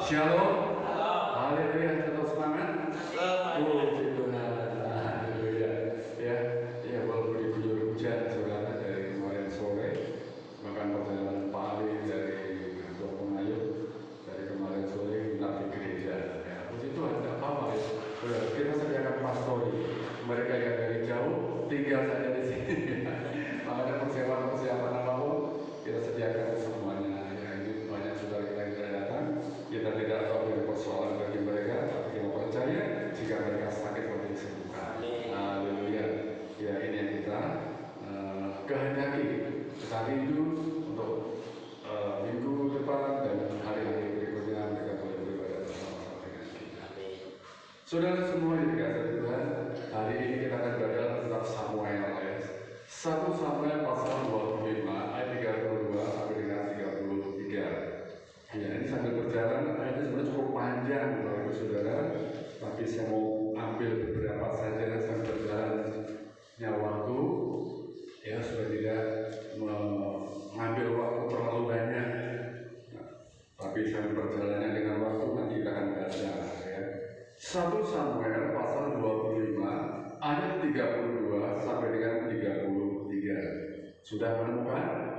Shalom. Haleluya, tetap semangat. Puji Tuhan. Haleluya. Ya, walaupun diguyur hujan saudara dari kemarin sore, bahkan perjalanan Pak Ali dari Ketua Pengayuh dari kemarin sore kita di gereja. Ya, puji Tuhan, tidak apa-apa ya. Saudara, kita sediakan pastori. Mereka yang dari jauh tinggal saja di sini. Ada persiapan apapun kita sediakan semuanya. Ya, ini banyak saudara kita yang tidak datang. Kita tidak tahu dari persoalan bagi mereka, tapi kita percaya jika mereka sakit boleh disembuhkan. Haleluya. Ya, ini yang kita kehendaki. Kita rindu untuk minggu depan dan hari-hari berikutnya mereka boleh beribadah bersama-sama dengan kita. Saudara semua yang dikasihi Tuhan, hari ini kita akan belajar tentang Samuel ya. 1 Samuel pasal 25 ayat 32 sampai dengan 33. Ya, ini sambil berjalan, ayatnya sebenarnya cukup panjang Bapak Ibu Saudara, tapi saya mau ambil beberapa saja sambil berjalannya waktu, ya supaya tidak mengambil waktu terlalu banyak. Nah, tapi sambil berjalannya dengan waktu nanti kita akan baca ya. 1 Samuel pasal 25 ayat 32 sampai dengan 33. Sudah menemukan?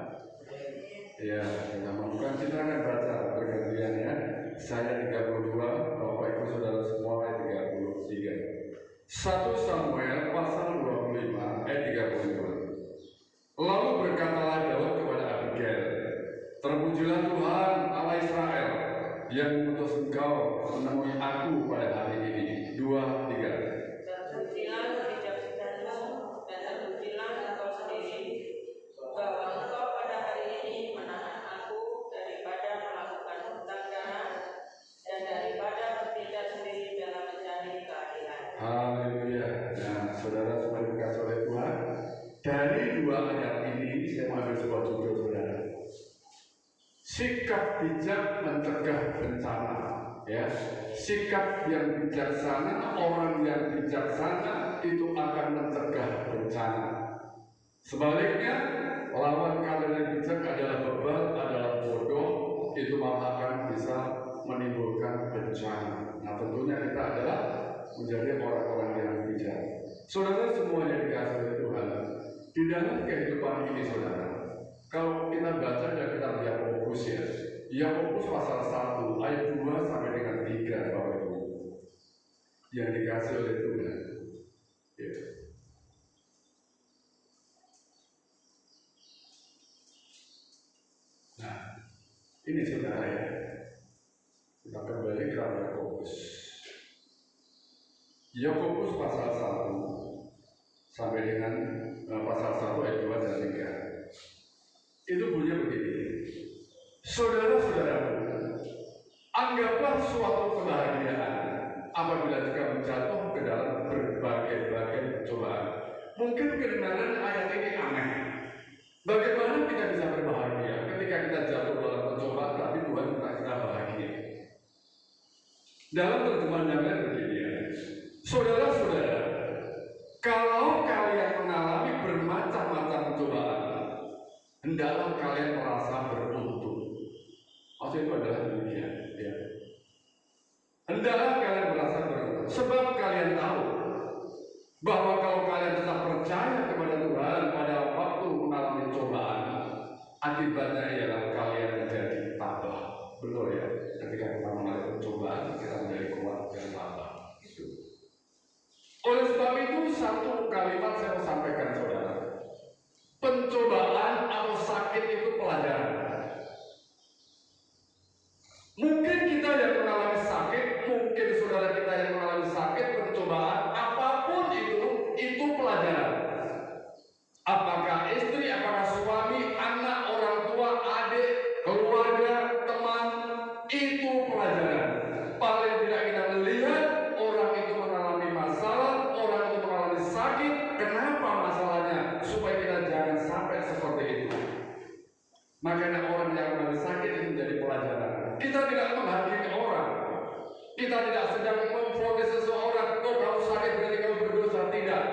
Ya, kita menemukan, kita akan baca bergantian ya. Saya 32, Bapak Ibu Saudara semua ayat 33. 1 Samuel pasal 25 ayat 32. Lalu berkatalah Daud kepada Abigail, terpujilah Tuhan Allah Israel yang mengutus engkau menemui aku pada hari ini. 2, 3. Terpujilah kebijaksanaan dan terpujilah engkau sendiri bahwa engkau pada hari ini menahan aku daripada melakukan hutang darah dan daripada bertindak sendiri dalam mencari keadilan. Haleluya. Nah, saudara semua dikasih oleh Tuhan. Dari 2 ayat ini saya mengambil sebuah judul saudara. Sikap bijak mencegah bencana. Ya, sikap yang bijaksana, orang yang bijaksana itu akan mencegah bencana. Sebaliknya, lawan kalian yang bijak adalah bebal, adalah bodoh, itu malah akan bisa menimbulkan bencana. Nah, tentunya kita adalah menjadi orang-orang yang bijak. Saudara semua yang dikasihi oleh Tuhan, di dalam kehidupan ini saudara, kalau kita baca dan kita lihat Yakobus ya, Yakobus pasal 1 ayat 2 sampai dengan 3 Bapak Ibu yang dikasih oleh Tuhan. Ya. Nah, ini saudara ya, kita kembali ke Yakobus. Yakobus pasal 1 sampai dengan pasal 1 ayat 2 dan 3. Itu bunyinya begini. Saudara-saudaraku, anggaplah suatu kebahagiaan apabila kita menjatuh ke dalam berbagai-bagai pencobaan. Mungkin kedengaran ayat ini aneh. Bagaimana kita bisa berbahagia ketika kita jatuh dalam pencobaan tapi Tuhan minta kita bahagia? Dalam terjemahan yang lain begini ya. Saudara-saudara, kalau kalian mengalami bermacam-macam pencobaan, hendaklah kalian merasa beruntung. Maksud itu adalah demikian ya. Hendaklah kalian merasa beruntung, sebab kalian tahu bahwa kalau kalian tetap percaya kepada Tuhan pada waktu mengalami cobaan, akibatnya ialah kalian menjadi tabah. Betul ya, ketika kita mengalami pencobaan kita menjadi kuat dan tabah. Itu. Oleh sebab itu satu kalimat saya mau sampaikan saudara, pencobaan atau sakit itu pelajaran. Mungkin kita yang mengalami sakit, mungkin saudara kita yang mengalami sakit, pencobaan, apapun itu pelajaran. Apakah istri, apakah suami, anak, orang tua, adik, keluarga, teman, itu pelajaran. Paling tidak kita melihat orang itu mengalami masalah, orang itu mengalami sakit, kenapa masalahnya? Supaya kita jangan sampai seperti itu. Makanya orang yang mengalami sakit itu menjadi pelajaran. Kita tidak menghakimi orang. Kita tidak sedang memvonis seseorang, oh kamu sakit berarti kamu berdosa. Tidak.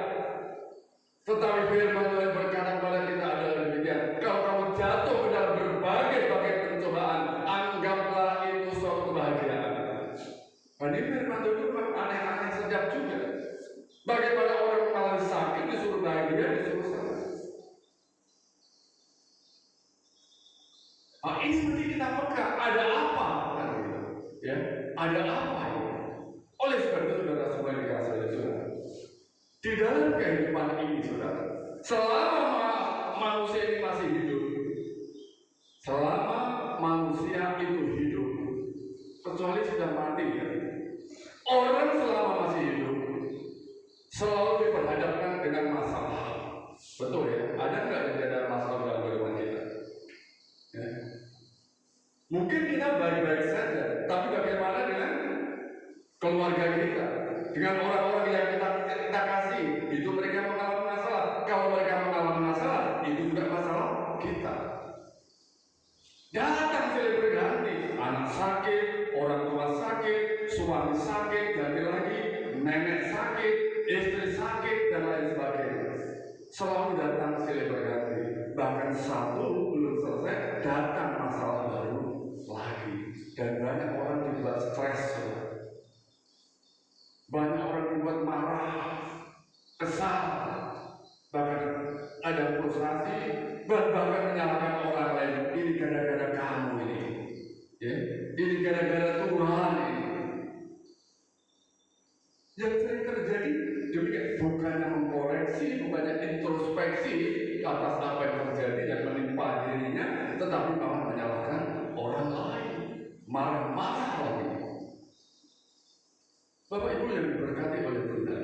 Tetapi firman Tuhan berkata kepada kita adalah demikian. Kalau kamu jatuh ke dalam berbagai pencobaan, anggaplah itu suatu kebahagiaan. Dan ini firman Tuhan itu aneh-aneh sedap juga. Bagaimana orang mengalami sakit disuruh bahagia, disuruh senang. Nah, ini mesti kita peka, ada apa? Kan gitu. Ya, ada apa ini? Oleh sebab itu saudara semua dikasih oleh Tuhan. Di dalam kehidupan ini, saudara, selama manusia ini masih hidup, selama manusia itu hidup, kecuali sudah mati ya, orang selama masih hidup selalu diperhadapkan dengan masalah. Betul ya? Ada nggak yang ada masalah dalam kehidupan kita? Ya. Mungkin kita baik-baik saja, tapi bagaimana dengan keluarga kita, dengan orang-orang yang kita kasih? Itu mereka mengalami masalah. Kalau mereka mengalami masalah, itu juga masalah kita. Datang silih berganti, anak sakit, orang tua sakit, suami sakit, ganti lagi, nenek sakit, istri sakit, dan lain sebagainya. Selalu datang silih berganti. Bahkan satu belum selesai, datang masalah baru lagi. Dan banyak orang dibuat stres. Banyak orang dibuat marah, kesal, bahkan ada frustrasi, bahkan menyalahkan orang lain. Ini gara-gara kamu ini, ya? Ini gara-gara Tuhan ini. Yang sering terjadi demikian, bukannya mengkoreksi, bukannya introspeksi atas apa yang terjadi dan menimpa dirinya, tetapi malah menyalahkan orang lain, marah-marah lagi. Bapak Ibu yang diberkati oleh Tuhan,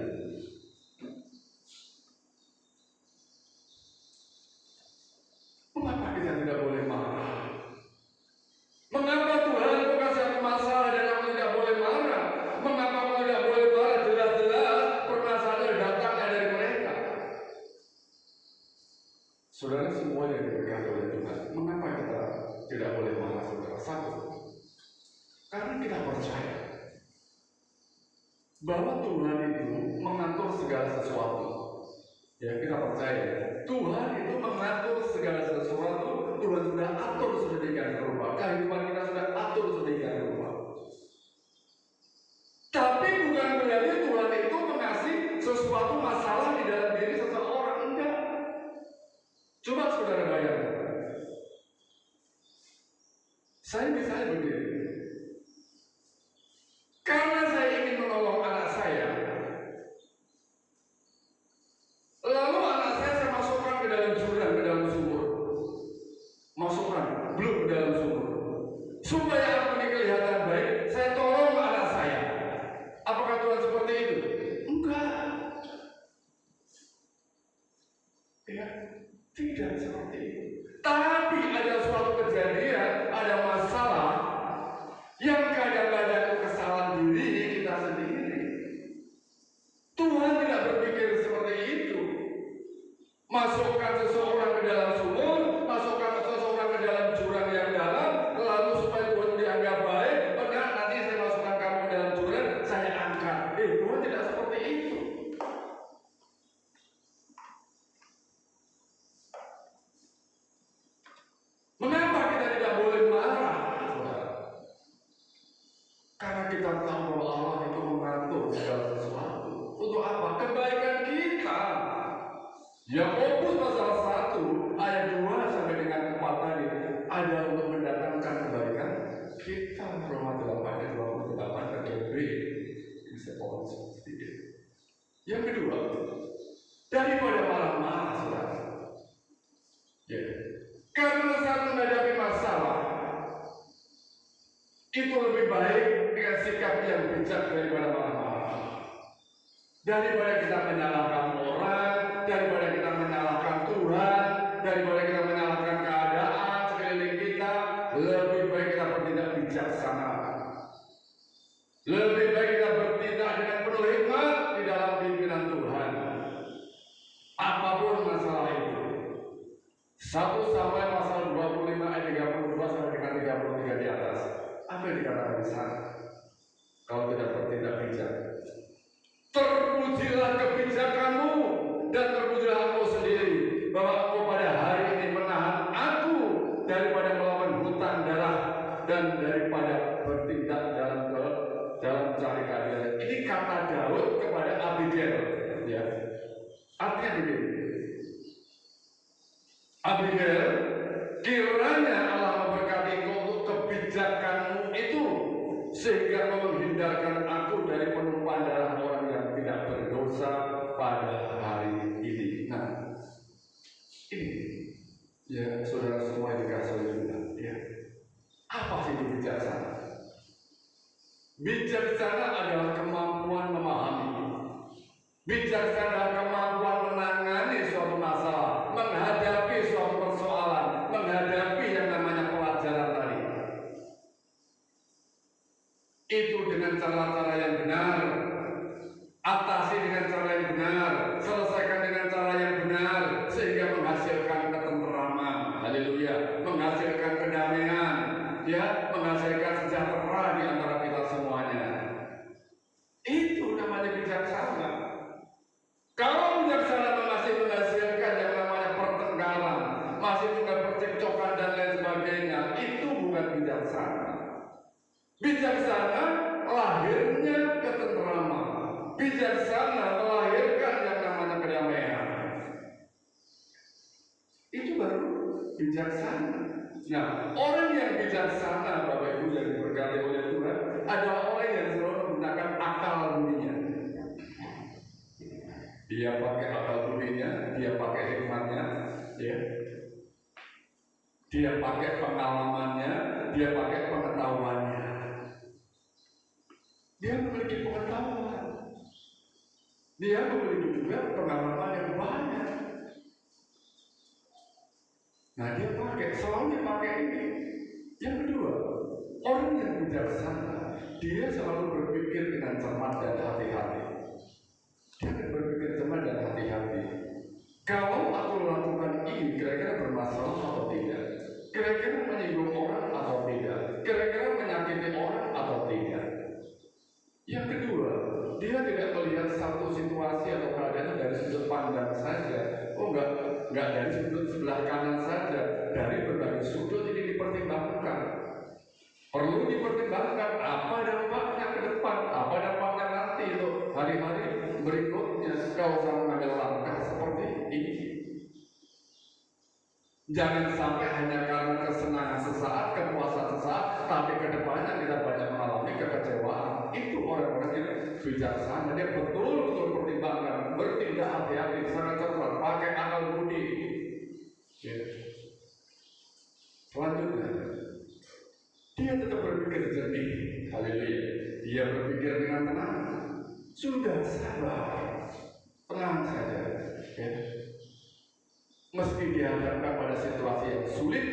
mengapa kita tidak boleh marah? Mengapa Tuhan kau kasih aku masalah dan aku tidak boleh marah? Mengapa aku tidak boleh marah? Jelas-jelas permasalahan datangnya dari mereka. Saudara semua yang diberkati oleh Tuhan, mengapa kita tidak boleh marah, saudara? Satu, karena kita percaya bahwa Tuhan itu mengatur segala sesuatu. Ya, kita percaya Tuhan itu mengatur segala sesuatu. Tuhan sudah atur sedemikian rupa. Kehidupan kita sudah atur sedemikian rupa. Tapi bukan berarti Tuhan itu mengasih sesuatu masalah di dalam diri seseorang. Enggak. Coba saudara bayangkan. Saya misalnya begini. Karena saya ingin menolong anak saya, lalu anak saya masukkan ke dalam jurang, ke dalam sumur. Masukkan, belum ke dalam sumur. Supaya aku ini kelihatan baik, saya tolong anak saya. Apakah Tuhan seperti itu? Enggak. Ya, tidak seperti itu. Tapi ada suatu kejadian, ada masalah yang kadang-kadang itu kesalahan diri kita sendiri. Tuhan tidak berpikir seperti itu. Masukkan seseorang ke dalam sumur, masukkan seseorang ke dalam jurang yang dalam, lalu supaya Tuhan dianggap baik, benar nanti saya masukkan kamu ke dalam jurang, saya angkat. Tuhan tidak seperti itu. Mengapa kita tidak boleh marah? Karena kita tahu bahwa Allah itu mengatur segala sesuatu. Untuk apa? Kebaikan kita. Yakobus pasal 1 ayat 2 sampai dengan 4 tadi ada untuk mendatangkan kebaikan kita. Roma 8 ayat 28 bagian B. Ini saya potong sedikit. Yang kedua, daripada marah-marah, saudara. Ya. Karena saat menghadapi masalah itu lebih baik dengan sikap yang bijak daripada marah-marah. Daripada kita menyalahkan orang, daripada kita menyalahkan Tuhan, daripada kita menyalahkan keadaan sekeliling kita, lebih baik kita bertindak bijaksana. Lebih baik kita bertindak dengan penuh hikmat di dalam pimpinan Tuhan. Apapun masalah itu. 1 Samuel pasal 25 ayat 32 sampai dengan 33 di atas. Apa yang dikatakan di sana? Kalau tidak bertindak bijak. Terpujilah kebijakanmu dan terpujilah aku sendiri bahwa engkau pada hari ini menahan aku daripada melawan hutang darah dan daripada bertindak sehingga menghindarkan aku dari penumpahan darah orang yang tidak berdosa pada hari ini. Nah, ini ya saudara semua yang dikasih oleh Tuhan, ya. Apa sih itu bijaksana? Bijaksana adalah kemampuan memahami. Bijaksana kemampuan menangani suatu masalah, menghadapi suatu persoalan, menghadapi yang namanya pelajaran tadi. Itu dengan cara-cara yang benar, atasi dengan cara yang benar, selesaikan dengan cara yang benar, sehingga menghasilkan ketenteraman, haleluya, menghasilkan kedamaian, ya, menghasilkan sejahtera di antara kita semuanya. Itu namanya bijaksana. Kalau bijaksana masih menghasilkan yang namanya pertengkaran, masih juga percekcokan dan lain sebagainya, itu bukan bijaksana. Bijaksana lahirnya ketenteraman. Bijaksana melahirkan yang namanya kedamaian. Itu baru bijaksana. Nah, orang yang bijaksana, Bapak Ibu yang diberkati oleh Tuhan, adalah orang yang selalu menggunakan akal budinya. Dia pakai akal budinya, dia pakai hikmatnya, ya. Dia pakai pengalamannya, dia pakai pengetahuannya. Dia memiliki pengetahuan. Dia memiliki juga pengalaman yang banyak. Nah, dia selalu dia pakai ini. Yang kedua, orang yang bijaksana, dia selalu berpikir dengan cermat dan hati-hati. Dia akan berpikir cermat dan hati-hati. Kalau aku lakukan ini, kira-kira bermasalah atau tidak? Kira-kira menyinggung orang atau tidak? Kira-kira menyakiti orang atau tidak? Yang kedua, dia tidak melihat satu situasi atau keadaan dari sudut pandang saja. Oh, enggak dari sudut sebelah kanan saja. Dari berbagai sudut ini dipertimbangkan. Perlu dipertimbangkan apa dampaknya ke depan, apa dampaknya nanti untuk hari-hari berikutnya. Kau usah mengambil langkah seperti ini. Jangan sampai hanya karena kesenangan sesaat, kepuasan sesaat, tapi kedepannya kita banyak mengalami kekecewaan. Itu orang-orang yang bijaksana. Dia betul-betul pertimbangkan, bertindak hati-hati, sangat cermat, pakai akal budi. Ya. Selanjutnya, dia tetap berpikir jernih. Haleluya. Dia berpikir dengan tenang. Sudah sabar, tenang saja. Ya. Meski dihadapkan pada situasi yang sulit,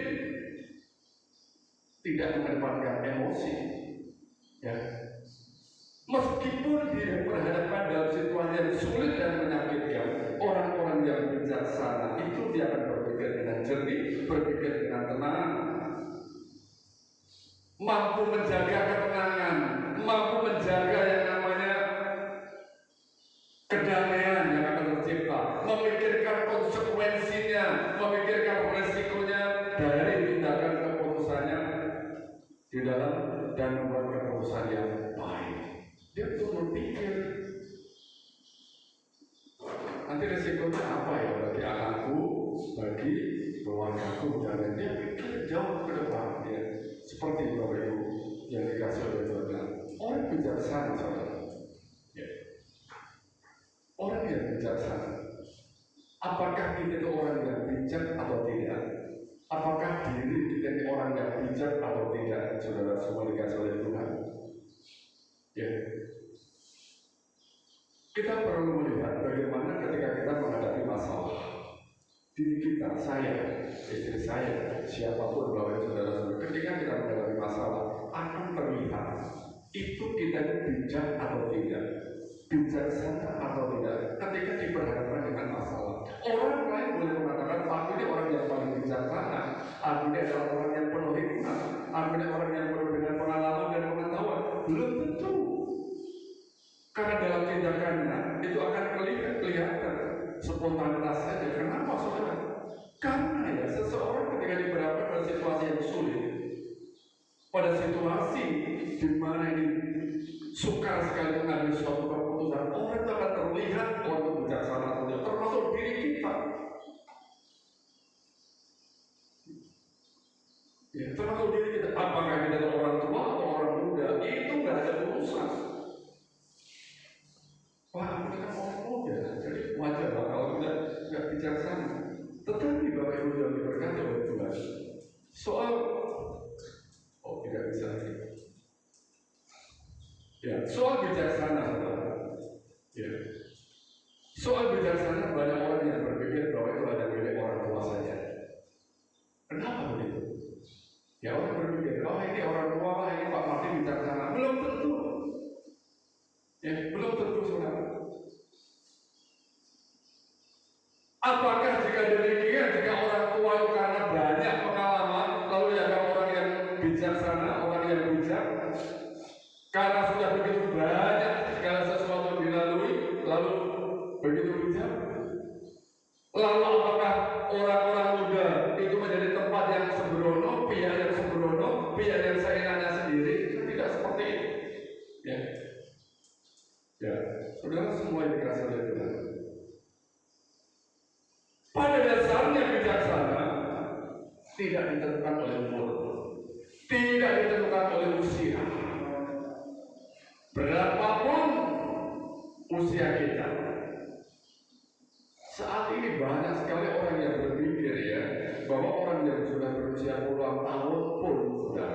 tidak mengedepankan emosi, ya. Meskipun dia berhadapan dalam situasi yang sulit dan menyakitkan, orang-orang yang bijaksana itu dia akan berpikir dengan jernih, berpikir dengan tenang, mampu menjaga ketenangan, mampu menjaga yang namanya kedamaian yang akan tercipta, memikirkan konsekuensinya, memikirkan resikonya dari tindakan keputusannya di dalam dan membuat keputusan yang baik. Dia tuh berpikir nanti resikonya apa ya bagi anakku, bagi keluargaku, dan dia pikir jauh ke depan. Ya. Seperti Bapak Ibu yang dikasih oleh Tuhan. Orang bijaksana, saudara. Orang yang bijaksana, apakah kita itu orang yang bijak atau tidak? Apakah diri kita ini orang yang bijak atau tidak? Saudara semua dikasih oleh Tuhan. Ya. Kita perlu melihat bagaimana ketika kita menghadapi masalah. Diri kita, saya, istri saya, siapapun Bapak Ibu saudara-saudara, ketika kita menghadapi masalah akan terlihat itu kita bijak atau tidak, bijaksana atau tidak ketika diperhadapkan dengan masalah. Orang lain boleh mengatakan aku ini orang yang paling bijaksana, aku ini adalah orang yang penuh hikmat, aku ini orang yang penuh dengan pengalaman dan pengetahuan. Belum tentu, karena dalam tindakannya itu akan kelihatan spontanitas saja. Kenapa saudara? Karena ya seseorang ketika diberhadapkan pada situasi yang sulit, pada situasi di mana ini sukar sekali mengambil suatu keputusan, orang itu akan terlihat orang bijaksana atau tidak, termasuk diri kita. Ya, termasuk diri kita. Apakah kita orang tua atau orang muda, itu Ya, soal bijaksana, saudara. Ya. Soal bijaksana, banyak orang yang berpikir bahwa itu ada milik orang tua saja. Kenapa begitu? Ya, orang berpikir, oh ini orang tua lah, ini Pak Martin bijaksana. Belum tentu. Ya, belum tentu, saudara. Apakah jika demikian, jika orang tua itu karena banyak pengalaman, lalu ya orang yang bijaksana, orang yang bijak, karena sudah begitu banyak segala sesuatu dilalui, lalu begitu bijak. Lalu apakah orang-orang muda itu menjadi tempat yang sembrono, pihak yang sembrono, pihak yang seenaknya sendiri? Tidak seperti itu. Ya, ya, saudara, semua ini berasal dari Tuhan. Pada dasarnya bijaksana tidak ditentukan oleh umur, tidak ditentukan oleh usia. Berapapun usia kita, saat ini banyak sekali orang yang berpikir ya bahwa orang yang sudah berusia puluhan tahun pun sudah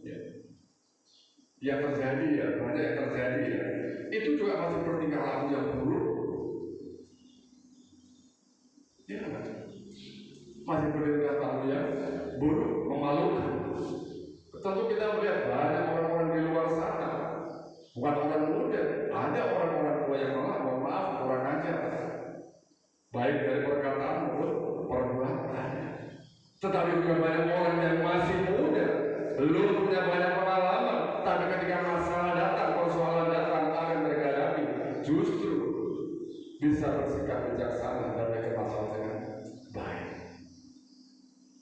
ya, yang terjadi ya banyak yang terjadi ya itu juga masih bertingkah laku yang buruk. Ya, masih bertingkah laku yang buruk, memalukan. Tentu kita melihat banyak orang-orang di luar sana, bukan orang muda, ada orang-orang tua yang mohon maaf, orang ajar, baik dari perkataan maupun perbuatan. Tetapi juga banyak orang yang masih muda, belum punya banyak pengalaman, tapi ketika masalah datang, persoalan datang, apa yang mereka hadapi, justru bisa bersikap bijaksana dan mereka masalah dengan baik.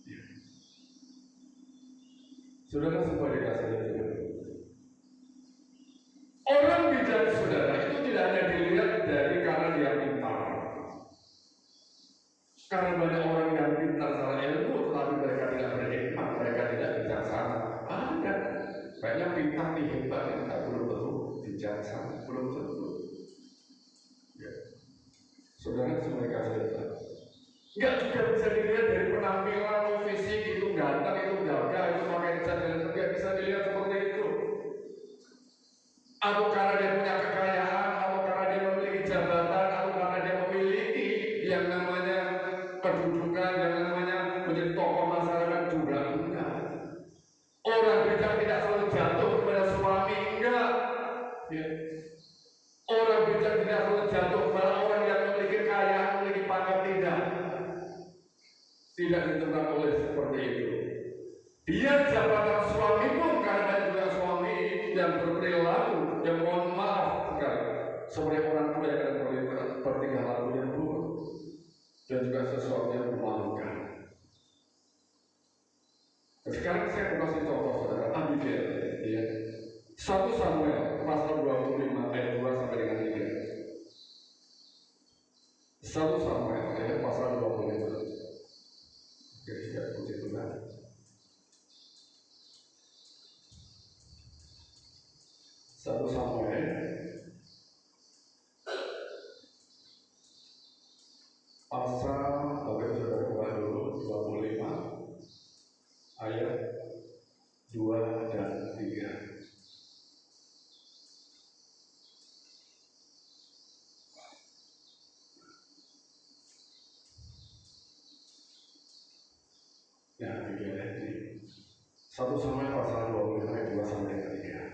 Ya. Saudara semua dikasih Tuhan. Orang bijak, saudara, itu tidak hanya dilihat dari karena dia pintar. Karena banyak orang yang pintar secara ilmu, tetapi mereka tidak berhikmat, mereka tidak bijaksana. Ada banyak pintar nih hebat, yang belum tentu bijaksana, belum tentu. Ya. Saudara semua dikasih Tuhan. Enggak juga bisa dilihat dari penampilan, fisik itu ganteng, itu gagah, itu pakai jas, enggak bisa dilihat seperti itu. Atau karena dia punya kekayaan, atau karena dia memiliki jabatan, atau karena dia memiliki yang namanya kedudukan, yang namanya menjadi tokoh masyarakat juga enggak. Orang bijak tidak selalu jatuh kepada suami, enggak. Ya. Orang bijak tidak selalu jatuh kepada orang yang memiliki kekayaan, memiliki pangkat, tidak. Tidak ditentukan oleh seperti itu. Dia jabatan suami pun karena juga suami yang berperilaku yang mohon maaf sekali seperti orang tua yang akan bertingkah laku yang buruk dan juga sesuatu yang memalukan. Sekarang saya kasih contoh saudara Abigail, ya. 1 Samuel pasal 25 ayat 2 sampai dengan 3. 1 Samuel ya, pasal 25. Oke, ya, puji Tuhan. 1 Samuel pasal saudara buka dulu 25 ayat 2 dan 3. Ya, begini ini 1 Samuel pasal 25 ayat 2 sampai 3.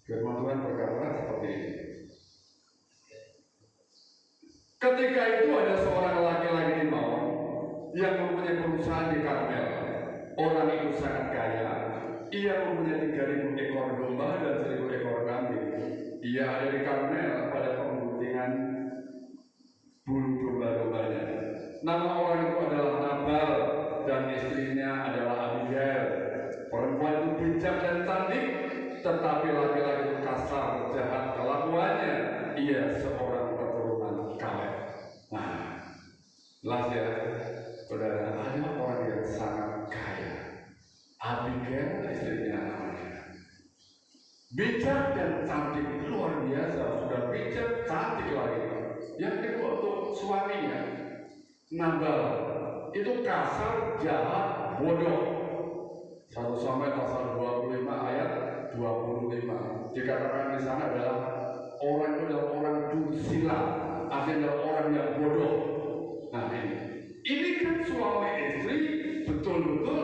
Firman Tuhan berkata seperti ini. Ketika itu ada seorang laki-laki di Maon yang mempunyai perusahaan di Karmel. Orang itu sangat kaya. Ia mempunyai 3.000 ekor domba dan 1.000 ekor kambing. Ia ada di Karmel pada pengguntingan bulu domba-dombanya. Nama orang itu adalah Nabal dan istrinya adalah Abigail. Perempuan itu bijak dan cantik, tetapi laki-laki itu kasar, jahat kelakuannya. Ia seorang keturunan Kaleb. Nah, jelas ya, saudara, ada orang yang sangat kaya. Abigail istrinya namanya. Bijak dan cantik, luar biasa. Sudah bijak, cantik lagi. Yang kedua untuk suaminya, Nabal, itu kasar, jahat, bodoh. 1 Samuel pasal 25 ayat 25 dikatakan di sana adalah orang itu adalah orang dursila, artinya adalah orang yang bodoh. Nah ini kan suami istri betul-betul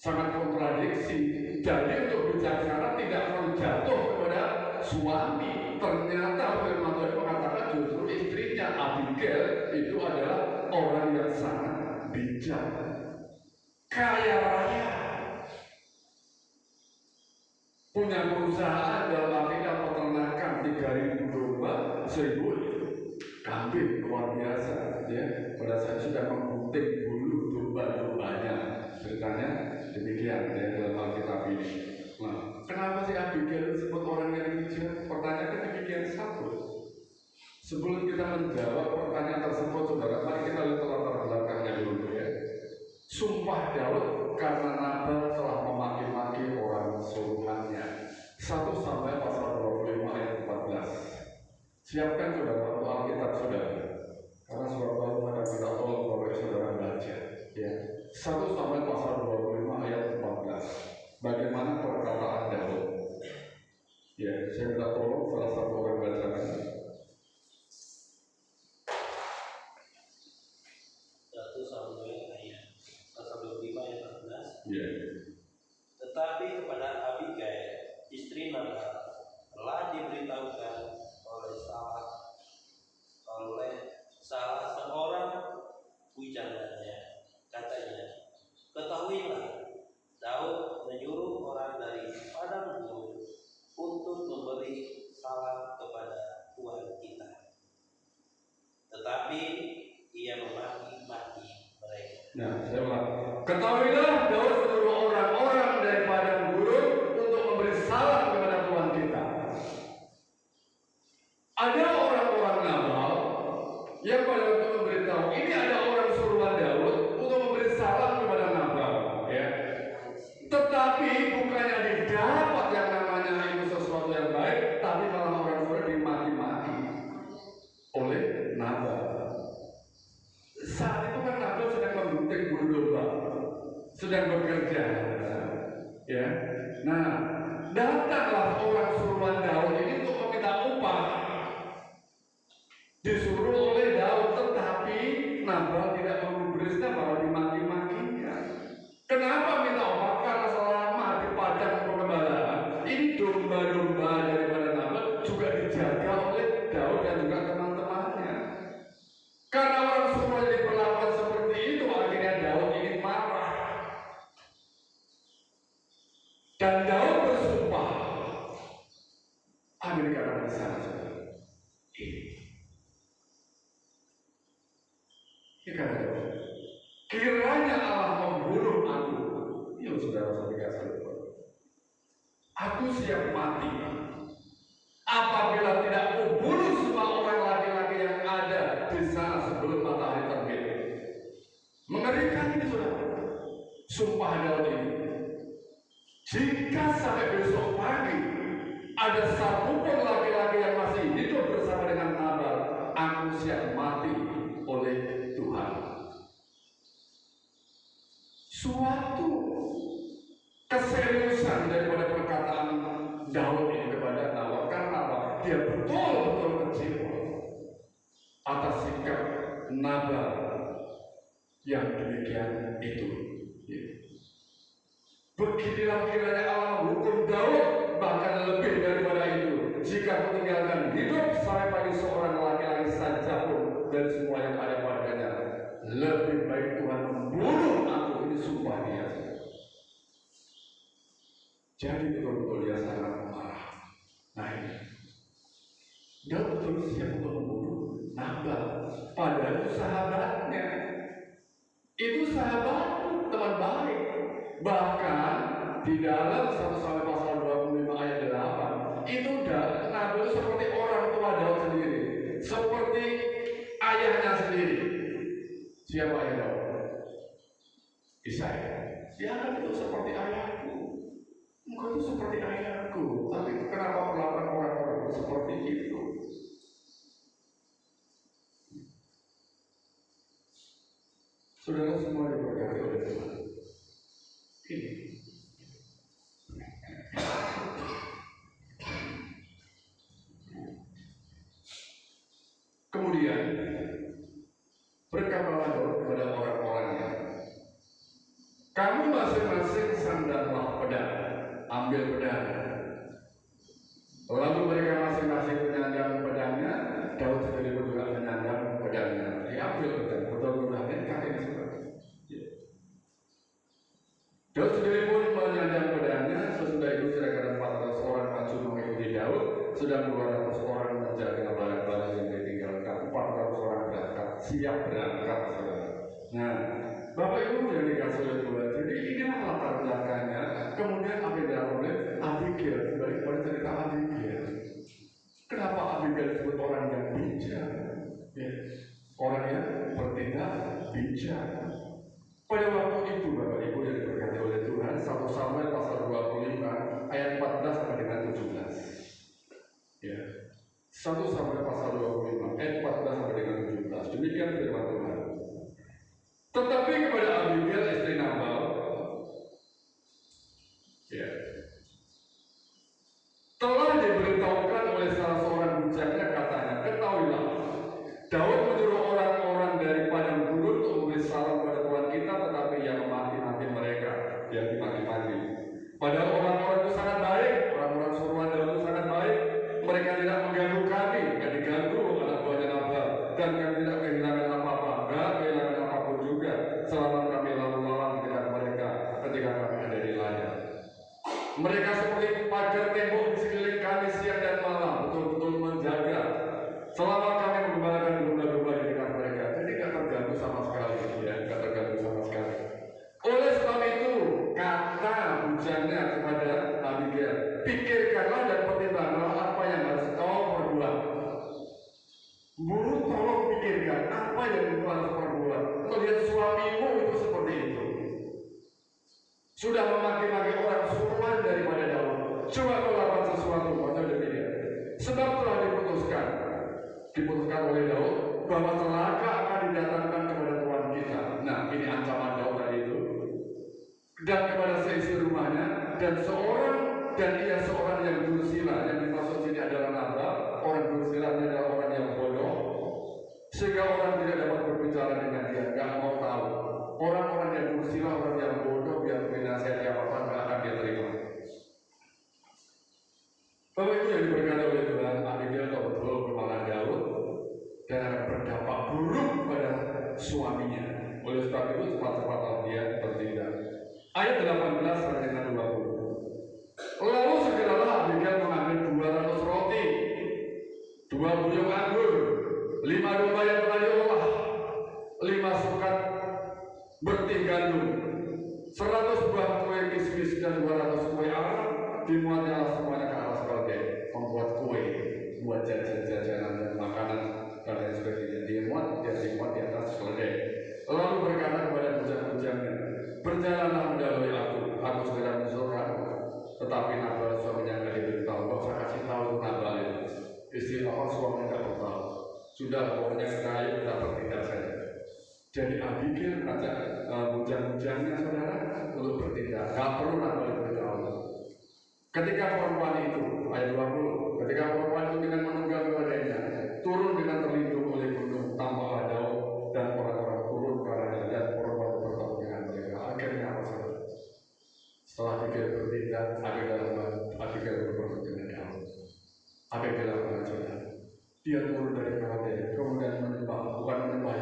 sangat kontradiksi. Jadi untuk bijaksana tidak perlu jatuh kepada suami. Ternyata firman Tuhan mengatakan justru istrinya Abigail itu adalah orang yang sangat bijak, kaya raya, punya perusahaan dalam artinya peternakan 3.000 domba, 1.000 kambing, luar biasa. Ya, pada saat sudah menggunting bulu domba-dombanya, ceritanya demikian ya dalam Alkitab ini. Nah, kenapa sih Abigail disebut orang yang bijak? Pertanyaan demikian satu. Sebelum kita menjawab pertanyaan tersebut, saudara, mari kita lihat latar belakangnya dulu ya. Sumpah Daud karena Nabal telah memaki-maki orang suruhannya. 1 Samuel pasal 25 ayat 14. Siapkan saudara Alkitab saudara, karena suatu hari akan kita tolong Bapak saudara baca ya. 1 Samuel pasal 25 ayat 14. Bagaimana perkataan Daud? Ya, saya minta tolong salah satu orang bacakan. 1 Samuel ayat pasal 25 ayat 14. Ya. Tetapi kepada Abigail istri Nabal telah diberitahukan oleh salah seorang pujananya, katanya, ketahuilah Daud menyuruh orang dari padang gurun untuk memberi salam kepada Tuhan kita, tetapi ia memaki-maki mereka. Nah, saya ulang. Ketahuilah Daud menyuruh orang-orang dari padang gurun untuk memberi salam kepada Tuhan kita. Ada orang-orang Nabal yang pada waktu memberitahu ini ada orang suruhan Daud untuk memberi salam kepada Nabal, ya. Tetapi bukannya didapat yang namanya itu sesuatu yang baik, tapi malah orang suruh dimaki-maki oleh Nabal. Saat itu kan Nabal sedang membenting bulu domba, sedang bekerja, ya. Nah, datanglah orang suruhan Daud ini untuk meminta upah. Disuruh oleh Daud, tetapi Nabal tidak memberinya, malah dimaki-makinya. Kenapa minta upah? Karena selama di padang pengembalaan ini domba-domba daripada Nabal juga dijaga oleh Daud dan juga teman-temannya. Karena orang semua diperlakukan seperti itu, akhirnya Daud ini marah. Dan Daud bersumpah. Apa yang dikatakan di sana, saudara? Ini kata Daud, kiranya Allah membunuh aku. Ya saudara, saya kasih aku siap mati apabila tidak membunuh semua orang laki-laki yang ada di sana sebelum matahari terbit. Mengerikan ini saudara, sumpah Daud ini. Jika sampai besok pagi ada satupun laki-laki yang masih hidup bersama dengan Nabal, aku siap mati oleh Tuhan. Suatu keseriusan daripada perkataan Daud ini kepada Nabal. Karena apa? Dia betul-betul kecewa atas sikap Nabal yang demikian itu. Beginilah kiranya Allah hukum Daud, bahkan lebih daripada itu. Jika aku tinggalkan hidup sampai pagi seorang laki-laki saja pun dan semua yang ada padanya, lebih baik Tuhan membunuh aku. Ini sumpah dia. Jadi betul-betul dia sangat marah. Nah ini, Daud betul siap untuk membunuh Nabal, padahal itu sahabatnya. Itu sahabatku, teman baik. Bahkan di dalam 1 Samuel pasal 25 ayat 8 itu udah Nabal seperti orang tua Daud sendiri, seperti ayahnya sendiri. Siapa ayah Daud? Isai. Dia kan itu seperti ayahku. Engkau itu seperti ayahku. Tapi kenapa perlakuan orang-orang itu seperti itu? Saudara semua diberkati oleh Tuhan. Ini ambil pedang. Lalu mereka masing-masing menyandang pedangnya. Daud sendiri pun juga menyandang pedangnya. Diambil pedang, betul-betul kaki disebut. Daud sendiri pun menyandang pedangnya. Sesudah itu kira-kira 400 orang maju mengikuti Daud, sedang 200 orang menjaga barang-barang yang ditinggalkan. 400 orang berangkat, siap berangkat. Nah, Bapak Ibu yang dikasih oleh Tuhan, jadi inilah latar belakangnya. Kemudian apa yang dilakukan oleh Abigail, kembali kepada cerita Abigail. Kenapa Abigail disebut orang yang bijak? Ya, orang yang bertindak bijak. Pada waktu itu Bapak Ibu yang diberkati oleh Tuhan, 1 Samuel pasal 25 ayat 14 sampai dengan 17. Ya. 1 Samuel pasal 25 ayat 14 sampai dengan 17. Demikian firman Tuhan. Tetapi kepada Abigail istri Nabal, ya, telah diberitahukan oleh salah seorang bujaknya, katanya, ketahuilah, Daud menyuruh orang-orang dari padang gurun untuk memberi salam pada Tuhan kita, tetapi ia memaki-maki mereka, yang dimaki-maki. Padahal orang-orang itu sangat baik, orang-orang suruhan Daud itu sangat baik. Mereka tidak mengganggu kami, tidak diganggu anak buahnya Nabal, dan kami tidak kehilangan apa-apa, enggak kehilangan apapun juga selama kami lalu lalang dengan mereka ketika kami ada di ladang. Mereka seperti pagar tembok di sekeliling kami siang dan malam, betul-betul menjaga selama kami mengembalakan domba-domba di dekat mereka. Jadi tidak terganggu sama sekali, ya, tidak terganggu sama sekali. Oleh sebab itu, kata bujaknya kepada Abigail, pikirkanlah dan pertimbangkanlah apa yang harus kau perbuat. Buruh, tolong pikirkan apa yang kau harus perbuat. Melihat suamimu itu seperti itu, sudah memaki-maki orang suruhan daripada Daud. Coba kau lakukan sesuatu, macam demikian. Sebab telah diputuskan oleh Daud bahwa celaka akan didatangkan kepada Tuhan kita. Nah, ini ancaman Daud tadi itu. Dan kepada seisi rumahnya, dan ia seorang yang dursila. Yang dimaksud sini adalah Nabal. Orang dursila adalah orang yang bodoh, sehingga orang tidak dapat berbicara dengan dia, nggak mau tahu. Orang-orang yang dursila, orang yang bodoh, biar dinasihati apa-apa nggak akan dia terima. Bapak Ibu yang diberkati oleh Tuhan, Abigail tahu betul kemarahan Daud dan akan berdampak buruk pada suaminya. Oleh sebab itu cepat-cepatlah dia bertindak. Ayat 18 sampai dengan 20. Lalu segeralah Abigail mengambil 200 roti, 2 buyung anggur, 5 domba yang telah diolah, 5 sukat bertih gandum, 100 buah kue kismis dan 200 kue arang. Dimuatnya semuanya ke atas keledai, membuat kue, buat jajan-jajanan dan makanan dan lain sebagainya. Dia dimuat di atas keledai. Lalu berkata kepada bujang-bujangnya, berjalanlah mendahului aku segera menyusul kamu. Tetapi Nabal suaminya nggak diberitahu. Gak usah kasih tahu Nabal itu. Istri apa suaminya nggak beritahu. Sudah, pokoknya kita bertindak saja. Jadi Abigail mengajak bujang-bujangnya saudara untuk bertindak. Gak perlu Nabal diberitahu. Ketika perempuan itu, ayat 20, ketika perempuan itu dengan menunggang keledainya, turun dengan terlindung oleh gunung tanpa Daud dan orang-orang turun karena dan perempuan bertemu dengan mereka. Akhirnya apa saudara? Setelah Abigail bertindak, Abigail bertemu dengan Daud. Abigail apa saudara? Dia turun dari keledai, kemudian menyembah, bukan menyembah,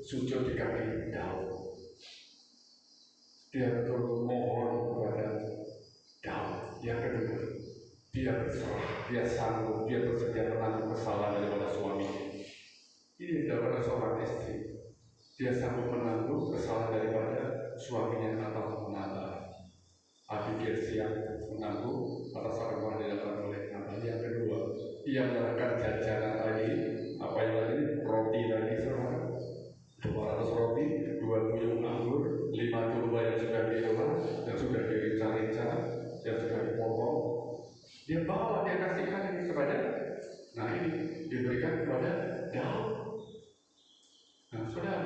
sujud di kaki Daud. Dia betul mohon kepada Daud. Yang kedua, dia berserah, dia sanggup, dia bersedia menanggung kesalahan daripada suaminya. Ini daripada seorang istri, dia sanggup menanggung kesalahan daripada suaminya atau Nabal. Abigail siap menanggung atas apa yang dilakukan oleh Nabal. Yang kedua, ia menyerahkan jajanan tadi, apa yang tadi, roti tadi, 200 roti, 2 buyung anggur, 5 domba yang sudah diolah, yang sudah dirincang-rincang, yang sudah dipotong. Dia bawa, dia kasihkan ini kepada, nah ini diberikan kepada Daud. Nah sudah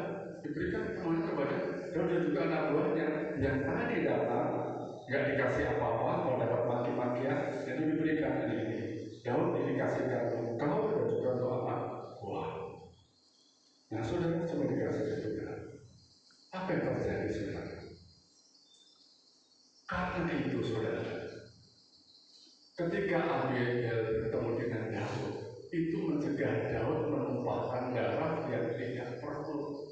diberikan kepada Daud dan juga anak buahnya yang tadi datang, nggak dikasih apa-apa, kalau dapat maki-makian, itu diberikan ini. Daud dikasihkan untuk kau dan juga untuk anak buah. Nah saudara coba dikasih juga. Apa yang terjadi saudara? Karena itu saudara, ketika Abigail bertemu dengan Daud, itu mencegah Daud menumpahkan darah yang tidak perlu.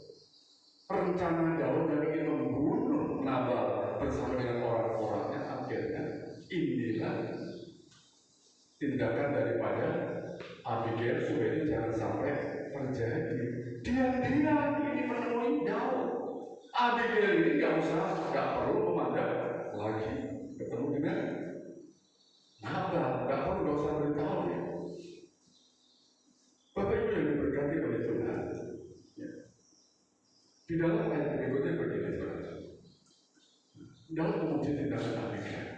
Rencana Daud yang ingin membunuh Nabal bersama dengan orang-orangnya, akhirnya inilah tindakan daripada Abigail supaya itu jangan sampai terjadi. Diam-diam ini menemui Daud. Abigail ini nggak perlu memandang lagi ketemu dengan Nabal, nggak usah beritahu ya. Bapak Ibu yang diberkati oleh Tuhan, ya. Di dalam ayat berikutnya begini, saudara. Daud memuji tindakan Abigail.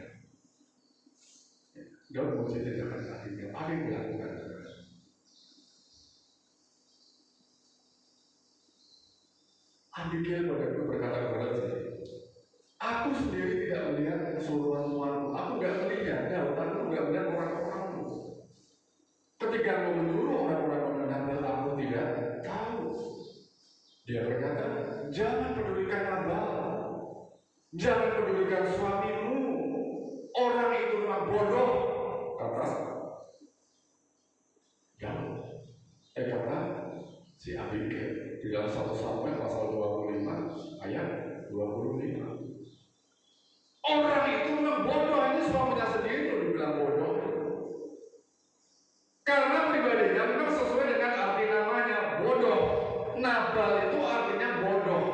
Daud memuji tindakan Abigail. Apa yang dilakukan, saudara? Abigail pada itu berkata kepada saya, aku sendiri tidak melihat keseluruhan tuanku. Aku nggak melihat Daud, aku nggak melihat orang-orangmu. Ketika kau menyuruh orang-orang mengenal, aku tidak tahu. Dia berkata, jangan pedulikan Nabal, jangan pedulikan suamimu. Orang itu memang bodoh, kata Daud. Kata si Abigail di dalam 1 Samuel pasal 25 ayat 25. Orang itu memang bodoh, ini suaminya sendiri itu dibilang bodoh. Karena pribadinya memang sesuai dengan arti namanya, bodoh. Nabal itu artinya bodoh,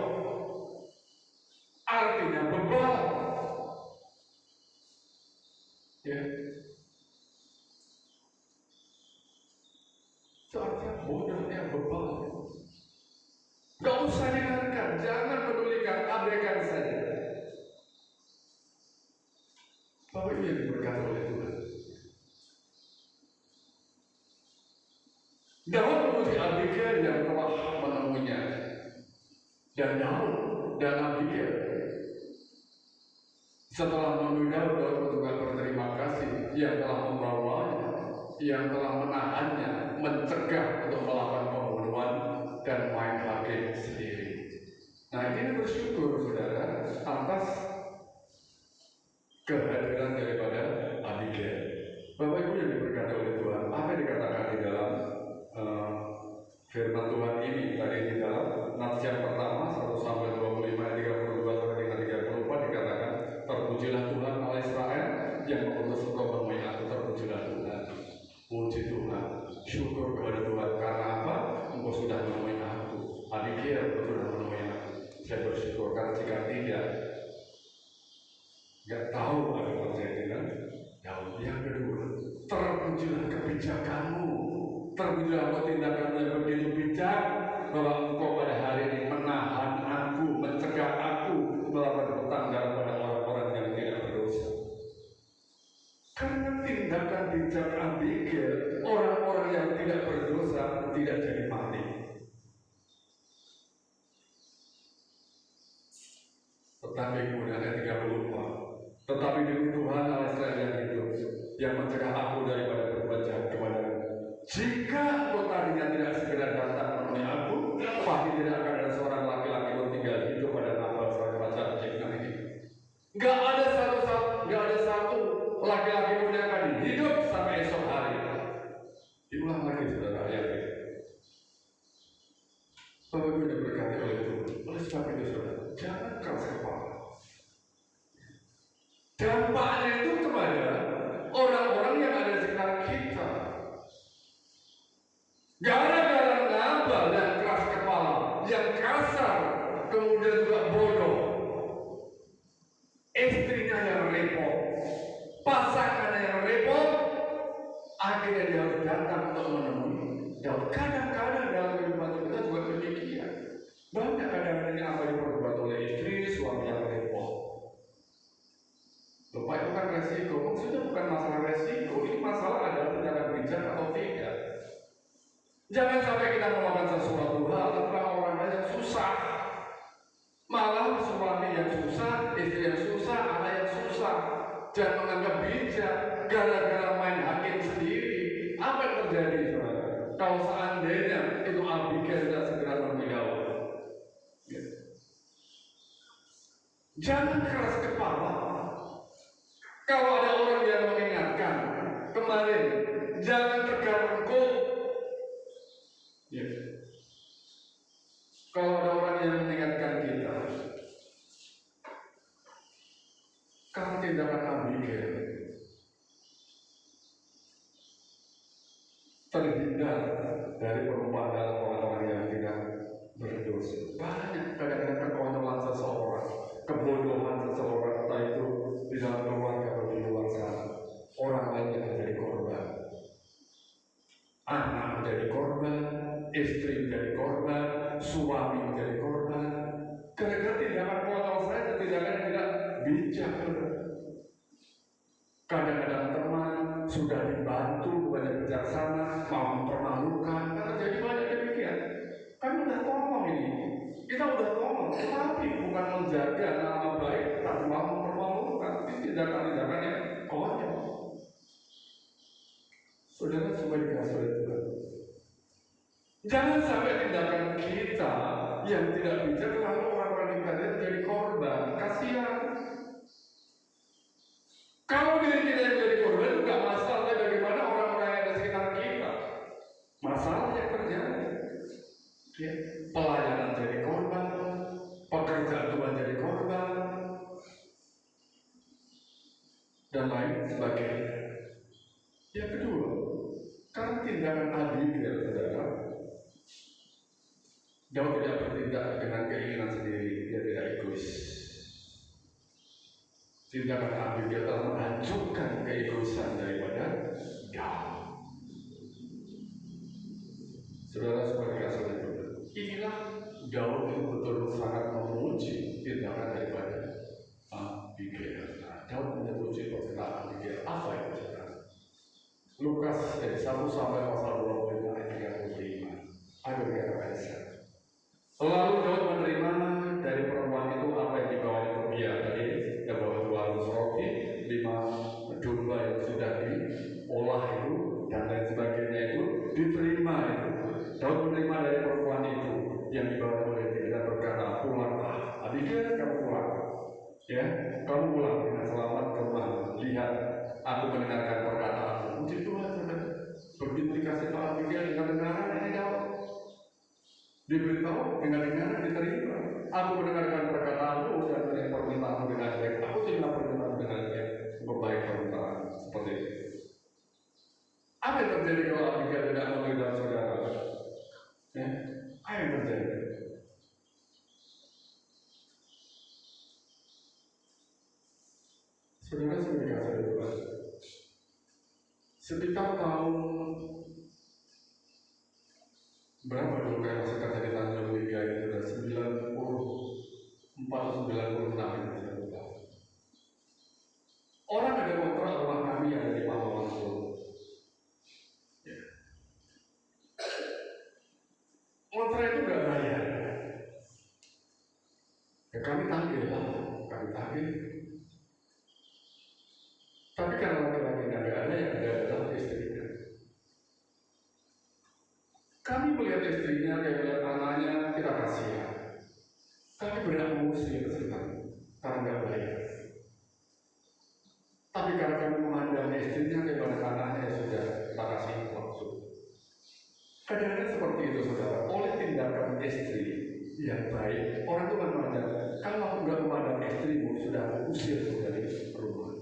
artinya bebal. Ya, itu artinya bodohnya bebal. Gak usah dengarkan, jangan pedulikan, abaikan saja. Bapak Ibu yang diberkati oleh Tuhan, Daud memuji Abigail yang telah menemuinya, dan Daud dan Abigail setelah menemui Daud juga berterima kasih yang telah membawanya, yang telah menahannya, mencegah untuk melakukan pembunuhan dan main hakim sendiri. Nah, ini bersyukur saudara atas kehadiran daripada Abigail. Bapak Ibu yang diberkati oleh Tuhan, apa yang dikatakan di dalam firman Tuhan ini tadi di dalam nats yang pertama 1 Samuel 25 ayat 32 sampai dengan 34 dikatakan, terpujilah Tuhan Allah Israel yang mengutus engkau menemui aku. Terpujilah Tuhan, puji Tuhan, syukur kepada Tuhan karena apa? Engkau sudah menemui aku. Abigail, engkau sudah menemui aku. Saya bersyukur karena jika tidak, nggak tahu apa yang terjadi dengan Daud. Yang kedua, terpujilah kebijakanmu, terpujilah engkau tindakanmu yang begitu bijak, bahwa engkau pada hari ini menahan aku, mencegah aku melakukan hutang daripada orang-orang yang tidak berdosa. Karena tindakan bijak Abigail, orang-orang yang tidak berdosa tidak jadi mati. Tetapi kemudian ayat 34, tetapi demi Tuhan Allah Israel yang hidup, yang mencegah aku daripada berbuat jahat kepadamu. Jika engkau tadinya tidak segera datang menemui aku, pasti tidak akan ada seorang laki-laki pun tinggal hidup pada Nabal sebagai pacar Jekna ini. Gak ada satu laki-laki pun yang akan hidup sampai esok hari. Diulang lagi saudara ayat ini. Bapak Ibu diberkati oleh Tuhan. Oleh sebab itu saudara, jangan keras kepala. Dampaknya itu kepada orang-orang yang ada di sekitar kita. Gara-gara Nabal yang keras kepala, yang kasar, kemudian juga bodoh, istrinya yang repot, pasangannya yang repot, akhirnya dia harus datang untuk menemui Daud. Kadang-kadang dalam kehidupan kita juga demikian. Banyak kadang-kadang yang apa diperbuat oleh istri, suami yang repot. Lupa itu kan resiko. Maksudnya bukan masalah resiko, ini masalah adalah tindakan bijak atau tidak. Jangan sampai kita melakukan sesuatu hal tentang orang lain yang susah, malah suami yang susah, istri yang susah, anak yang susah. Jangan menganggap bijak gara-gara main hakim sendiri. Apa yang terjadi, saudara? Kalau seandainya itu Abigail tidak segera menemui Daud. Jangan keras kepala. Kalau ada orang yang mengingatkan kemarin, jangan tegar lengkung. Ya. Kalau ada orang yang mengingatkan kita, kalau tindakan Abigail terhindar dari perbuatan orang-orang yang tidak berdosa. Banyak kadang-kadang kekonyolan seseorang, kebodohan seseorang, entah itu di dalam keluarga atau di luar sana. Orang lain yang menjadi korban, anak menjadi korban, istri menjadi korban, suami menjadi korban. Gara-gara tindakan konyol saya, tindakan yang tidak bijak. Kadang-kadang teman sudah dibantu bukannya bijaksana, mau mempermalukan, karena jadi banyak demikian. Kan udah tolong ini, kita udah tolong, tapi bukan menjaga nama baik, tapi mau mempermalukan. Ini tindakan-tindakan yang konyol. Saudara supaya dikasih oleh Tuhan, jangan sampai tindakan kita yang tidak bijak lalu orang-orang yang tadi menjadi korban. Kasihan. Kalau diri kita yang menjadi korban itu gak masalah, bagaimana orang-orang yang ada di sekitar kita. Masalah yang terjadi, ya, pelayanan jadi korban, pekerjaan Tuhan jadi korban, dan lain sebagainya. Yang kedua, karena tindakan Abigail, saudara, Daud tidak bertindak dengan keinginan sendiri, dia tidak egois. Tindakan Abigail telah menghancurkan keegoisan daripada Daud. Saudara sebagai kasih Tuhan, inilah Daud itu betul sangat memuji tindakan daripada Abigail. Daud memuji perkataan Abigail. Apa itu, saudara? Lukas 1 sampai pasal 25 ayat 35. Ada berkata Aisyah. Lalu Daud menerima dari perempuan itu apa yang dibawanya Tobia tadi, yang bawa 200 roti, 5 domba yang sudah diolah itu, dan lain sebagainya itu diterima itu. Daud menerima dari perempuan itu yang dibawa oleh dia dan berkata, pulanglah, Abigail, kamu pulang, ya, kamu pulang dengan selamat ke rumah. Lihat, aku mendengarkan perkataanmu. Puji Tuhan, saudara. Begitu dikasih tahu Abigail dengan dengaran ini Daud. Diberitahu dengan dengaran diterima. Aku mendengarkan perkataanmu dan menerima permintaanmu dengan baik. Aku terima permintaanmu dengan baik. Berbaik permintaan seperti itu. Apa yang terjadi kalau Abigail tidak menerima saudara? Ya, apa yang terjadi? Saudara sudah dikasih Tuhan. Sekitar tahun berapa dulu kayak masih kerja di Tanjung Liga itu sudah 94 atau 96 itu saya lupa. Orang ada kontrak rumah kami yang ada di Pahlawan Solo. Ya. Kontrak itu gak bayar. Ya kami tagih lah, kami tagih. Tapi kalau laki-laki gak ada, yang ada adalah istrinya. Kami melihat istrinya, kayak melihat anaknya, kita kasihan. Kami berhak mengusir sebenarnya, karena nggak bayar. Tapi karena kami memandang istrinya kayak anaknya yang sudah kita kasih waktu. Kadang-kadang seperti itu, saudara. Oleh tindakan istri yang baik, orang itu memandang, kalau aku nggak memandang istrimu, sudah aku usir dari rumah.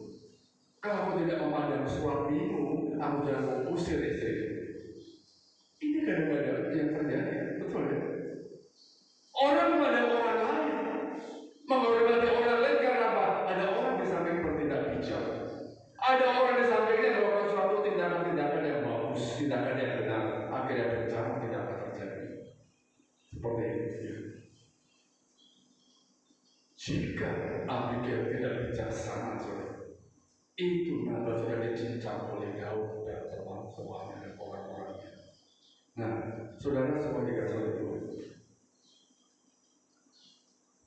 Kalau aku tidak memandang suamimu, aku sudah mau usir istrimu. Ini kadang-kadang yang terjadi, betul ya? Orang memandang orang lain, menghormati orang lain karena apa? Ada orang di samping bertindak bijak, ada orang di sampingnya melakukan suatu tindakan-tindakan yang bagus, tindakan yang benar, akhirnya bencana tidak akan terjadi. Seperti itu. Jika Abigail tidak bijaksana, itu nanti sudah dicincang oleh Daud dan teman-temannya dan orang-orangnya. Nah, saudara semua dikasih oleh Tuhan.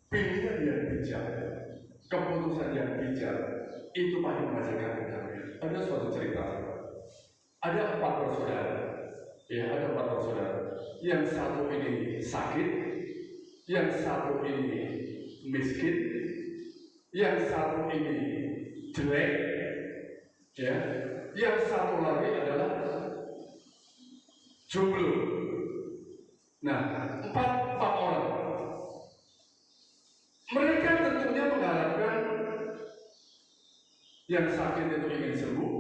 Pilihan yang bijak, keputusan yang bijak, itu pasti menghasilkan kedamaian. Ada suatu cerita. Ada 4 bersaudara. Ya, ada 4 bersaudara. Yang satu ini sakit, yang satu ini miskin, yang satu ini jelek, Ya, yang satu lagi adalah jomblo. Nah, empat orang. Mereka tentunya mengharapkan yang sakit itu ingin sembuh,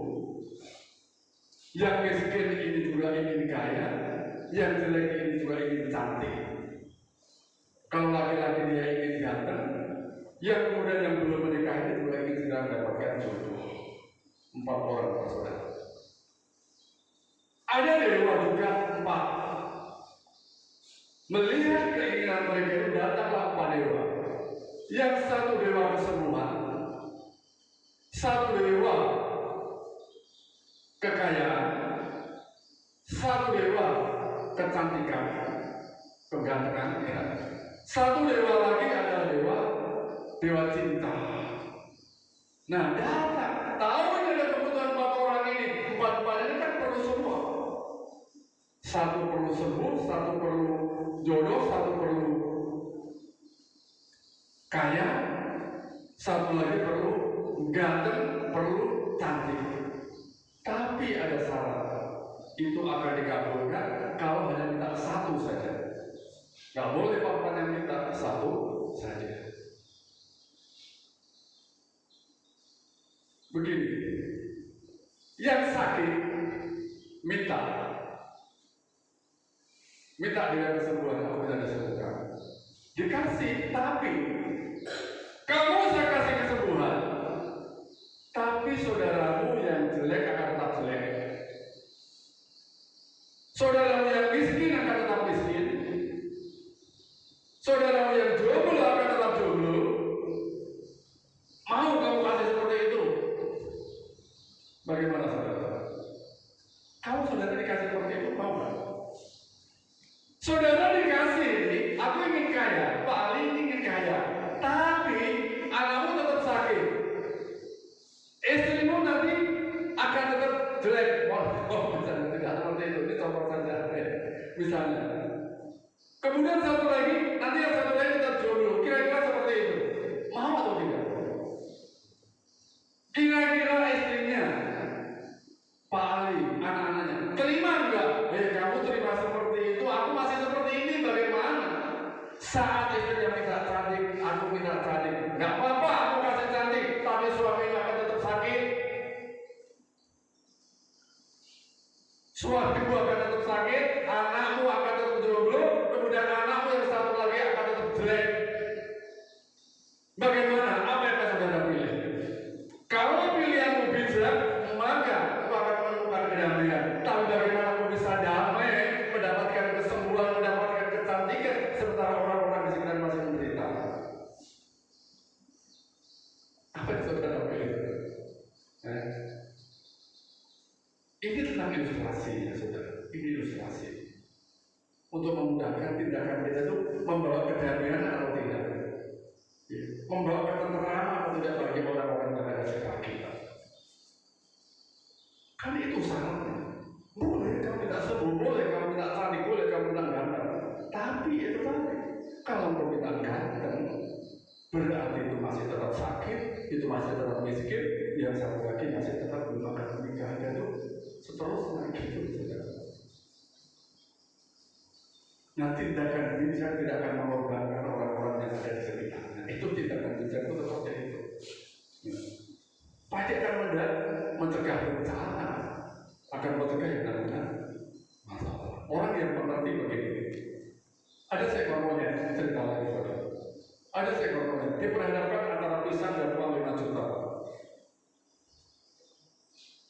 yang miskin ini juga ingin kaya, yang jelek ini juga ingin cantik. Kalau laki-laki dia ingin ganteng, yang kemudian yang belum menikah ini juga ingin segera mendapatkan jodoh. 4 orang saudara. Ada dewa juga 4. Melihat keinginan mereka itu datanglah 4 dewa. Yang satu dewa kesembuhan, satu dewa kekayaan, satu dewa kecantikan, kegantengan, ya. Satu dewa lagi adalah dewa cinta. Nah, datang, tahu ini ada kebutuhan 4 orang ini, 4 ini kan perlu semua. Satu perlu sembuh, satu perlu jodoh, satu perlu kaya, satu lagi perlu ganteng, perlu cantik. Tapi ada syarat, itu akan dikabulkan kalau hanya minta satu saja. Nggak boleh papan yang minta satu saja. Begini, yang sakit minta dengan kesembuhan, aku bisa disembuhkan. Dikasih, tapi kamu saya kasih kesembuhan, tapi saudaramu yang jelek akan tetap jelek. Saudaramu yang miskin akan tetap miskin. Saudaramu yang jomblo akan tetap jomblo. Mau kamu kasih seperti itu? Bagaimana saudara? Kamu saudara dikasih seperti itu, mau nggak? Saudara dikasih ini, aku ingin kaya, Pak Ali ingin kaya, tapi anakmu tetap sakit. Istrimu nanti akan tetap jelek. Misalnya tidak seperti itu, ini contoh saja. Misalnya. Kemudian satu lagi, nanti yang satu lagi tetap jomblo. Kira-kira seperti itu. Mau atau tidak? Kira-kira istrinya, Pak Ali, anak-anaknya, terima enggak? Kamu terima seperti itu, aku masih seperti ini, bagaimana? Saat istrinya minta cantik, aku minta cantik. Enggak apa-apa, aku kasih cantik, tapi suaminya akan tetap sakit. Suamimu akan tetap sakit, anakmu akan tetap jomblo, kemudian anakmu yang satu lagi akan tetap jelek. Bagaimana? Apa yang saudara pilih? Kalau pilihanmu bijak, maka aku akan menemukan kedamaian. Tapi bagaimana aku bisa damai, mendapatkan kesembuhan, mendapatkan kecantikan, sementara orang-orang di sekitar masih menderita? Apa yang saudara pilih? Ini tentang ilustrasi, ya saudara. Ini ilustrasi untuk memudahkan tindakan kita itu membawa kedamaian atau tidak, membawa ketenteraman atau tidak bagi orang-orang yang ada di sekitar kita. Kan itu syaratnya. Boleh kamu tidak sembuh, boleh kamu tidak cantik, boleh kamu tidak ganteng. Tapi itu tadi, kalau kamu tidak ganteng, berarti itu masih tetap sakit, itu masih tetap miskin, yang satu lagi masih tetap belum akan menikah, dan itu seterusnya gitu, saudara. Nah, tindakan bijak tidak akan mengorbankan orang-orang yang ada di sekitarnya. Itu tindakan bijak itu seperti itu. Pasti akan mencegah bencana, akan mencegah yang namanya masalah. Orang yang mengerti begini. Ada seekor monyet, cerita lagi saudara. Ada seekor monyet, diperhadapkan antara pisang dan uang 5 juta.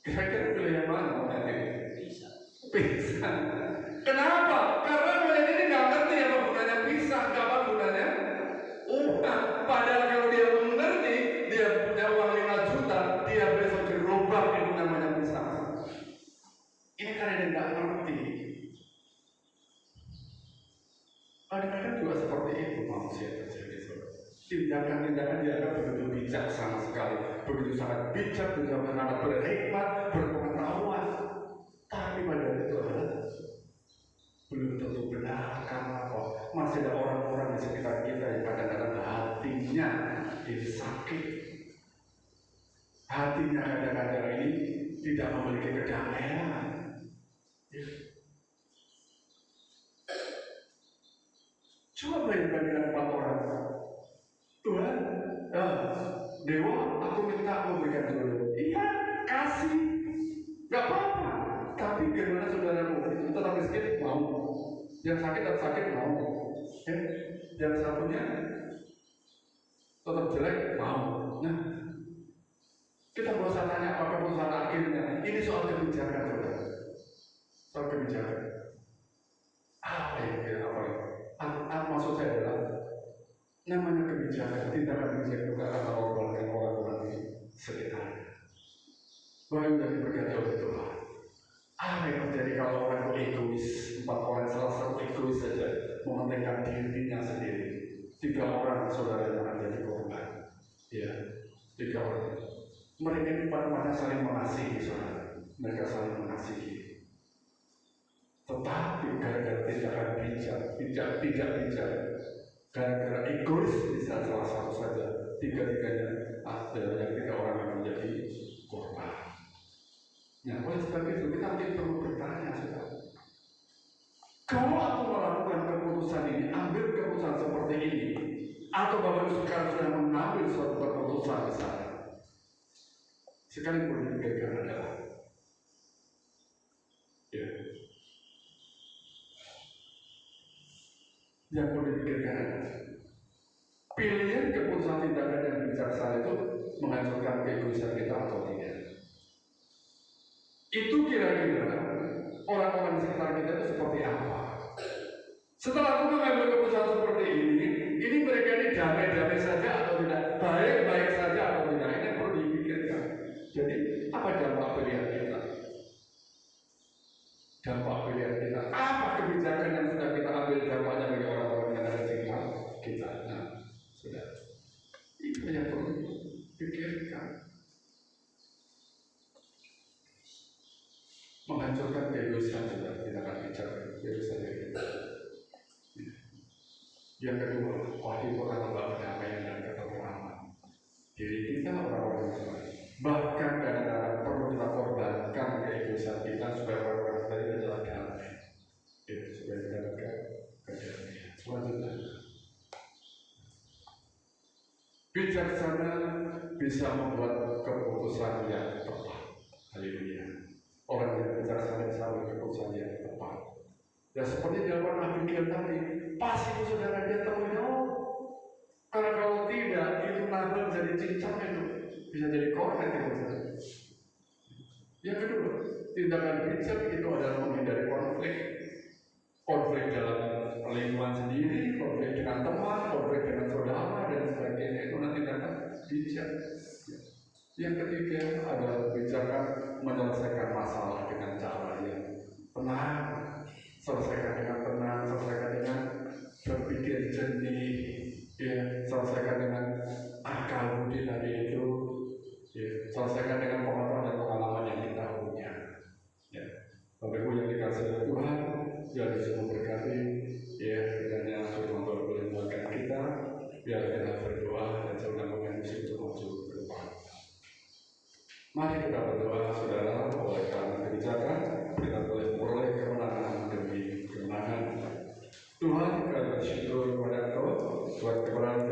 Kira-kira pilih yang mana monyet ini? Pisang. Kenapa? Karena monyet ini nggak ngerti apa gunanya pisang, apa gunanya uang. Padahal kalau dia mengerti, dia punya uang 5 juta, dia besok dirobak itu namanya pisang. Ini karena dia nggak ngerti. Kadang-kadang juga seperti itu manusia terjadi. Tindakan-tindakan dianggap begitu bijak sama sekali, begitu sangat bijak, begitu sangat berhikmat, berpengetahuan. Tapi pada itu adalah belum tentu benar. Karena apa? Masih ada orang-orang di sekitar kita yang kadang-kadang hatinya ini sakit. hatinya kadang-kadang ini tidak memiliki kedamaian. Ya. Coba bayangkan dengan 4 orang. Tuhan, Dewa, aku minta memberikan jodoh. Iya, kasih. Gak apa-apa. Tapi bagaimana saudaramu itu tetap miskin, mau. Yang sakit tetap sakit, mau. Yang satunya tetap jelek, mau. Nah, kita gak usah tanya apa keputusan akhirnya. Ini soal kebijakan, saudara. Soal kebijakan. Apa ya? Maksud saya adalah namanya kebijakan, tindakan kebijakan itu akan mengorbankan orang-orang di sekitar. Bahkan dari berkata oleh Tuhan, apa yang terjadi kalau orang itu egois? 4 orang salah satu egois saja, mementingkan dirinya sendiri. 3 orang saudara yang akan jadi korban. Ya, 3 orang. Mereka ini pada saling mengasihi, saudara. Mereka saling mengasihi. Tetapi gara-gara tindakan tidak bijak, gara-gara egois bisa salah satu saja, 3-tiganya ada yang 3 orang akan menjadi korban. Nah, oleh sebab itu kita mungkin perlu bertanya, saudara. Kalau aku melakukan keputusan ini, ambil keputusan seperti ini, atau Bapak Ibu sekarang sudah mengambil suatu keputusan besar, sekalipun dipikirkan adalah, ya, yang perlu dipikirkan adalah pilihan keputusan tindakan yang bijaksana itu menghancurkan keegoisan kita atau tidak. Itu kira-kira orang-orang di sekitar kita itu seperti apa? Setelah aku mengambil keputusan seperti ini mereka ini damai-damai saja atau tidak, baik-baik saja atau tidak, ini perlu dipikirkan. Jadi apa dampak pilihan kita? Dampak pilihan kita, apa kebijakan yang sudah kita ambil dampaknya bagi orang-orang yang ada di sekitar kita? Nah, sudah. Itu yang perlu dipikirkan. Menghancurkan keegoisan sudah tidak akan bicara keegoisan kita. Yang kedua, wahyu orang membawa kedamaian dan ketentraman. Diri kita orang-orang yang lain. Bahkan kadang-kadang perlu kita korbankan keegoisan kita supaya orang-orang tadi adalah damai. Ya, supaya kita dapat kedamaian. Selanjutnya, bijaksana bisa membuat keputusan yang tepat. Haleluya. Orang yang bijaksana bisa membuat keputusan yang tepat. Ya seperti dilakukan Abigail tadi, pasti itu saudara dia tahu ya. Karena kalau tidak, itu Nabal jadi cincang itu bisa jadi korban itu. Yang kedua, tindakan bijak itu adalah menghindari konflik dalam lingkungan sendiri, konflik dengan teman, konflik dengan saudara dan sebagainya. Itu nanti tindakan bijak. Yang ketiga adalah kebijakan menyelesaikan masalah dengan cara yang tenang. Selesaikan dengan tenang, selesaikan dengan berpikir jernih, ya, selesaikan dengan akal budi tadi itu, ya, selesaikan dengan pengetahuan dan pengalaman yang kita punya. Ya, Bapak Ibu yang dikasih oleh Tuhan, biar bisa memberkati, ya, kiranya firman Tuhan boleh menguatkan kita, biar kita berdoa dan saudara mengisi untuk maju ke depan. Mari kita berdoa, saudara, oleh karena kebijakan, kita boleh memperoleh kemenangan demi kemenangan. Tuhan, kita bersyukur kepada Engkau, buat kebenaran